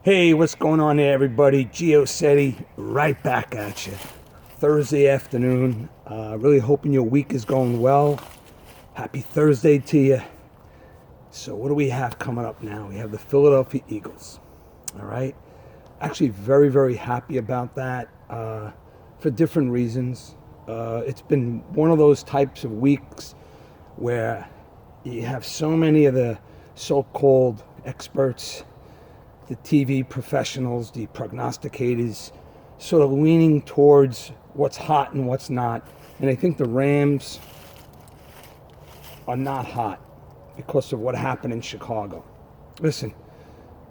Hey, what's going on there, everybody? Gio Seti, right back at you. Thursday afternoon. Really hoping your week is going well. Happy Thursday to you. So, what do we have coming up now? We have the Philadelphia Eagles. All right. Actually, very, very happy about that for different reasons. It's been one of those types of weeks where you have so many of the so called experts, the TV professionals, the prognosticators, sort of leaning towards what's hot and what's not. And I think the Rams are not hot because of what happened in Chicago. Listen,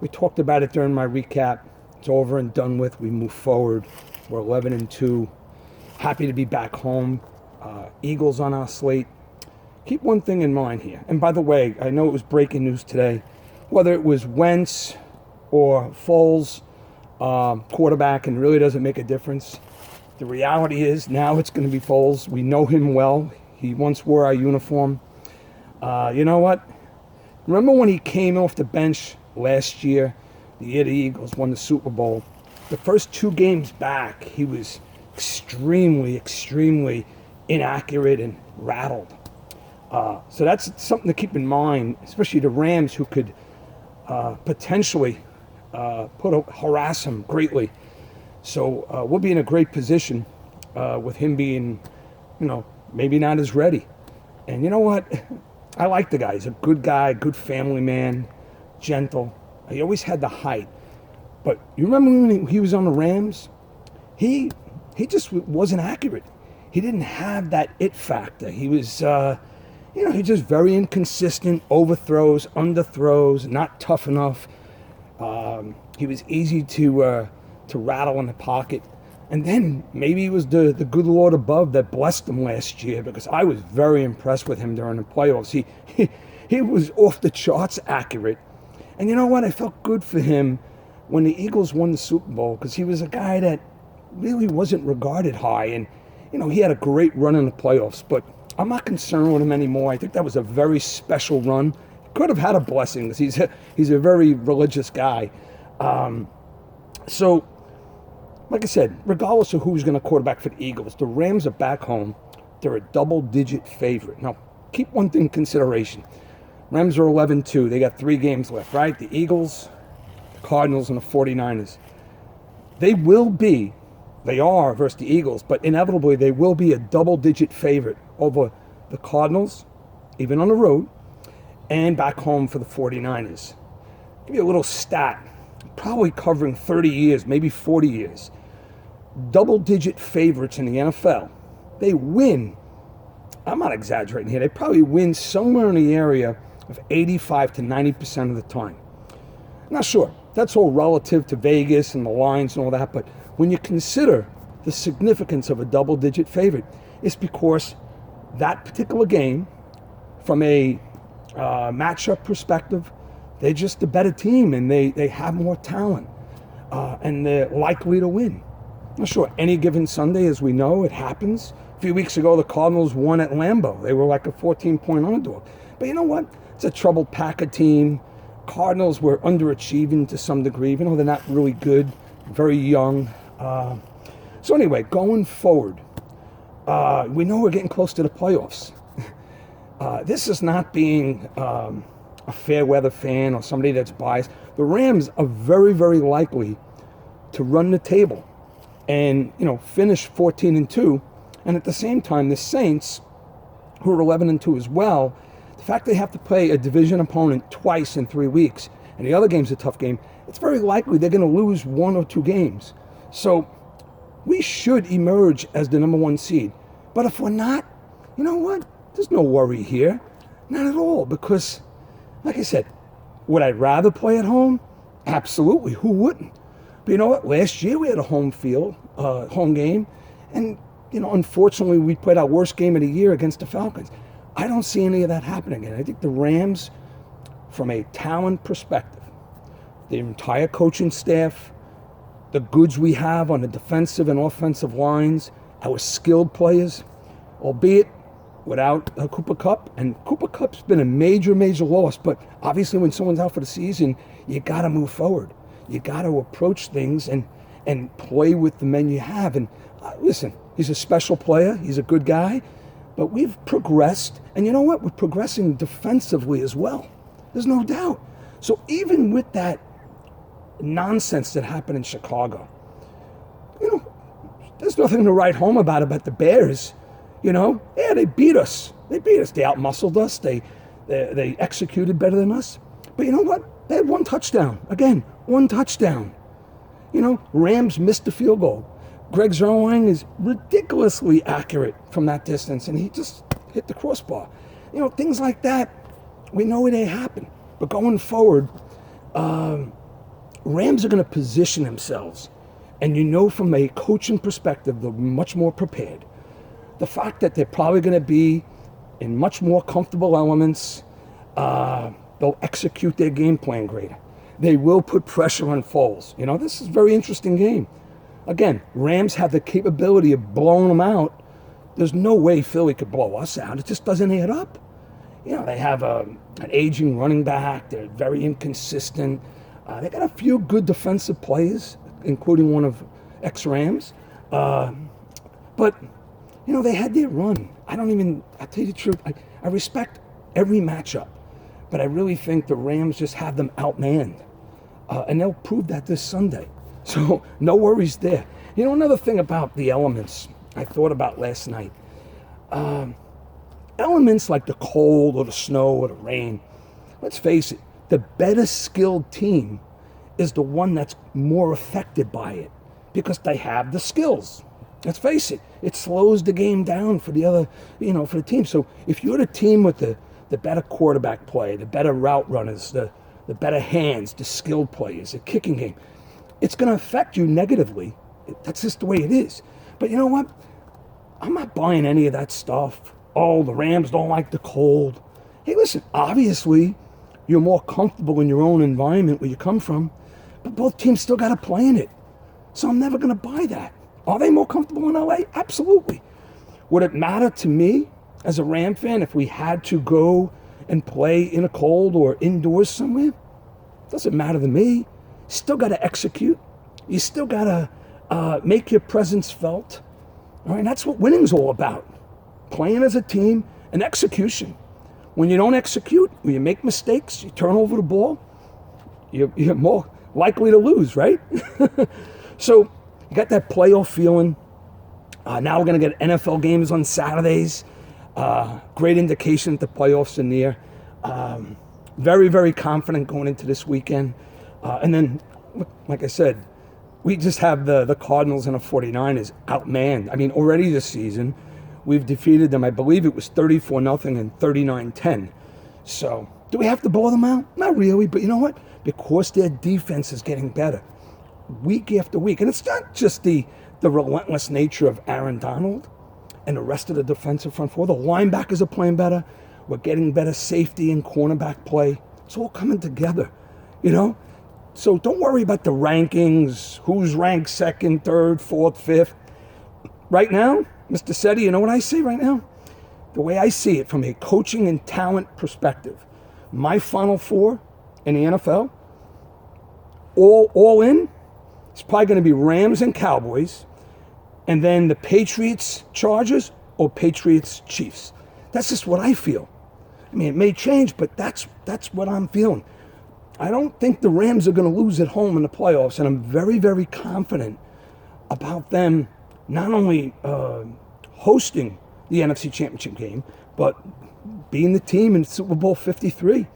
we talked about it during my recap. It's over and done with. We move forward. We're 11-2. Happy to be back home. Eagles on our slate. Keep one thing in mind here. And by the way, I know it was breaking news today. Whether it was Wentz or Foles, quarterback, and really doesn't make a difference. The reality is now it's going to be Foles. We know him well. He once wore our uniform. You know what? Remember when he came off the bench last year, the year the Eagles won the Super Bowl? The first two games back, he was extremely, extremely inaccurate and rattled. So that's something to keep in mind, especially the Rams, who could potentially harass him greatly. So we'll be in a great position with him being, maybe not as ready. And you know what? I like the guy. He's a good guy, good family man, gentle. He always had the height. But you remember when he was on the Rams? He just wasn't accurate. He didn't have that it factor. He was, he's just very inconsistent, overthrows, underthrows, not tough enough. He was easy to rattle in the pocket. And then maybe it was the good Lord above that blessed him last year, because I was very impressed with him during the playoffs. He was off the charts accurate. And you know what? I felt good for him when the Eagles won the Super Bowl, because he was a guy that really wasn't regarded high. And, he had a great run in the playoffs. But I'm not concerned with him anymore. I think that was a very special run. Could have had a blessing, because he's a very religious guy. So, like I said, regardless of who's going to quarterback for the Eagles, the Rams are back home. They're a double-digit favorite. Now, keep one thing in consideration. Rams are 11-2. They got 3 games left, right? The Eagles, the Cardinals, and the 49ers. They are versus the Eagles, but inevitably they will be a double-digit favorite over the Cardinals, even on the road, and back home for the 49ers. Give you a little stat, probably covering 30 years, maybe 40 years. Double-digit favorites in the NFL. They win, I'm not exaggerating here, they probably win somewhere in the area of 85 to 90% of the time. Not sure. That's all relative to Vegas and the lines and all that, but when you consider the significance of a double-digit favorite, it's because that particular game, from a matchup perspective, they're just a better team, and they have more talent, and they're likely to win. Not sure, any given Sunday, as we know, it happens. A few weeks ago, the Cardinals won at Lambeau. They were like a 14-point underdog. But you know what? It's a troubled Packer team. Cardinals were underachieving to some degree, even though they're not really good, very young. So anyway, going forward, we know we're getting close to the playoffs. This is not being a fair weather fan or somebody that's biased. The Rams are very, very likely to run the table and, finish 14-2. And at the same time, the Saints, who are 11-2 as well, the fact they have to play a division opponent twice in 3 weeks, and the other game's a tough game, it's very likely they're going to lose 1 or 2 games. So we should emerge as the number 1 seed. But if we're not, you know what? There's no worry here. Not at all, because, like I said, would I rather play at home? Absolutely. Who wouldn't? But you know what? Last year we had a home game, and, unfortunately we played our worst game of the year against the Falcons. I don't see any of that happening again. I think the Rams, from a talent perspective, the entire coaching staff, the goods we have on the defensive and offensive lines, our skilled players, albeit without Cooper Kupp. And Cooper Kupp's been a major, major loss. But obviously when someone's out for the season, you got to move forward. You got to approach things and play with the men you have. And listen, he's a special player. He's a good guy. But we've progressed. And you know what? We're progressing defensively as well. There's no doubt. So even with that nonsense that happened in Chicago, there's nothing to write home about the Bears. Yeah, they beat us. They outmuscled us. They executed better than us. But you know what? They had one touchdown. Again, one touchdown. Rams missed the field goal. Greg Zuerlein is ridiculously accurate from that distance, and he just hit the crossbar. Things like that, we know they happen. But going forward, Rams are going to position themselves. And from a coaching perspective, they're much more prepared. The fact that they're probably going to be in much more comfortable elements, they'll execute their game plan greater. They will put pressure on Foles. This is a very interesting game. Again, Rams have the capability of blowing them out. There's no way Philly could blow us out. It just doesn't add up. They have an aging running back. They're very inconsistent. They got a few good defensive players, including one of ex-Rams. But, they had their run. I'll tell you the truth, I respect every matchup, but I really think the Rams just have them outmanned. And they'll prove that this Sunday. So no worries there. Another thing about the elements I thought about last night. Elements like the cold or the snow or the rain, let's face it, the better skilled team is the one that's more affected by it because they have the skills. Let's face it, it slows the game down for the other, for the team. So if you're the team with the better quarterback play, the better route runners, the better hands, the skilled players, the kicking game, it's going to affect you negatively. That's just the way it is. But you know what? I'm not buying any of that stuff. Oh, the Rams don't like the cold. Hey, listen, obviously, you're more comfortable in your own environment where you come from, but both teams still got to play in it. So I'm never going to buy that. Are they more comfortable in LA? Absolutely. Would it matter to me as a Ram fan if we had to go and play in a cold or indoors somewhere? Doesn't matter to me. Still got to execute. You still got to make your presence felt. All right, that's what winning's all about. Playing as a team and execution. When you don't execute, when you make mistakes, you turn over the ball, you're more likely to lose, right? So you got that playoff feeling. Now we're going to get NFL games on Saturdays. Great indication that the playoffs are near. Very, very confident going into this weekend. And then, like I said, we just have the Cardinals and the 49ers outmanned. I mean, already this season, we've defeated them. I believe it was 34-0 and 39-10. So, do we have to blow them out? Not really, but you know what? Because their defense is getting better week after week. And it's not just the relentless nature of Aaron Donald and the rest of the defensive front four. The linebackers are playing better. We're getting better safety and cornerback play. It's all coming together, So don't worry about the rankings, who's ranked second, third, fourth, fifth. Right now, Mr. Setti, you know what I say right now? The way I see it from a coaching and talent perspective, my Final Four in the NFL, all in, it's probably going to be Rams and Cowboys, and then the Patriots, Chargers, or Patriots, Chiefs. That's just what I feel. I mean, it may change, but that's what I'm feeling. I don't think the Rams are going to lose at home in the playoffs, and I'm very, very confident about them not only hosting the NFC Championship game, but being the team in Super Bowl 53.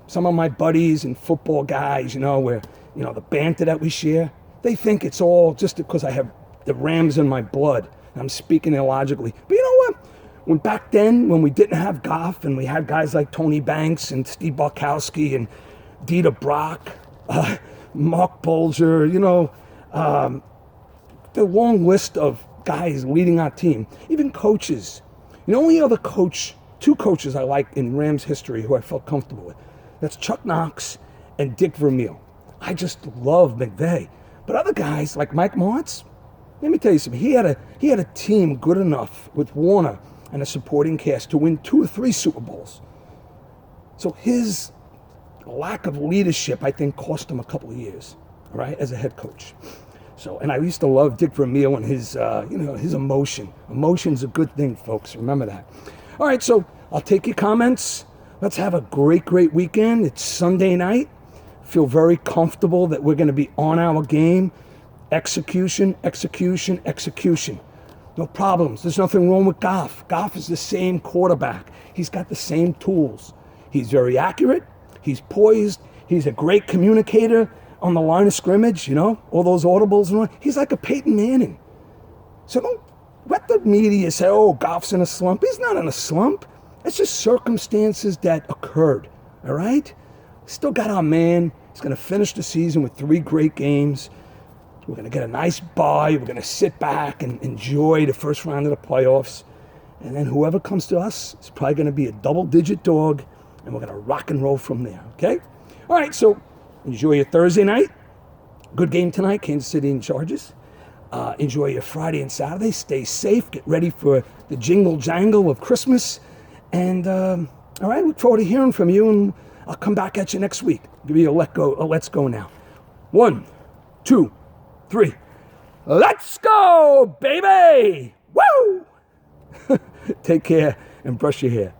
Some of my buddies and football guys, where, the banter that we share, they think it's all just because I have the Rams in my blood. I'm speaking illogically. But you know what? When back then, when we didn't have Goff and we had guys like Tony Banks and Steve Bartkowski and Dieter Brock, Mark Bulger, the long list of guys leading our team, even coaches. The only other two coaches I like in Rams history who I felt comfortable with, that's Chuck Knox and Dick Vermeil. I just love McVay. But other guys like Mike Martz, let me tell you something. He had a team good enough with Warner and a supporting cast to win 2 or 3 Super Bowls. So his lack of leadership, I think, cost him a couple of years, all right, as a head coach. So, and I used to love Dick Vermeil and his, his emotion. Emotion's a good thing, folks. Remember that. All right, so I'll take your comments. Let's have a great, great weekend. It's Sunday night. Feel very comfortable that we're going to be on our game. Execution, execution, execution. No problems. There's nothing wrong with Goff. Goff is the same quarterback. He's got the same tools. He's very accurate. He's poised. He's a great communicator on the line of scrimmage, all those audibles and all. He's like a Peyton Manning. So don't let the media say, oh, Goff's in a slump. He's not in a slump. It's just circumstances that occurred, all right? Still got our man. He's going to finish the season with 3 great games. We're going to get a nice bye. We're going to sit back and enjoy the first round of the playoffs. And then whoever comes to us is probably going to be a double-digit dog, and we're going to rock and roll from there, okay? All right, so enjoy your Thursday night. Good game tonight, Kansas City and Chargers. Enjoy your Friday and Saturday. Stay safe. Get ready for the jingle jangle of Christmas. And, all right, look forward to hearing from you, and I'll come back at you next week. Give you a let's go now. 1, 2, 3. Let's go, baby! Woo! Take care and brush your hair.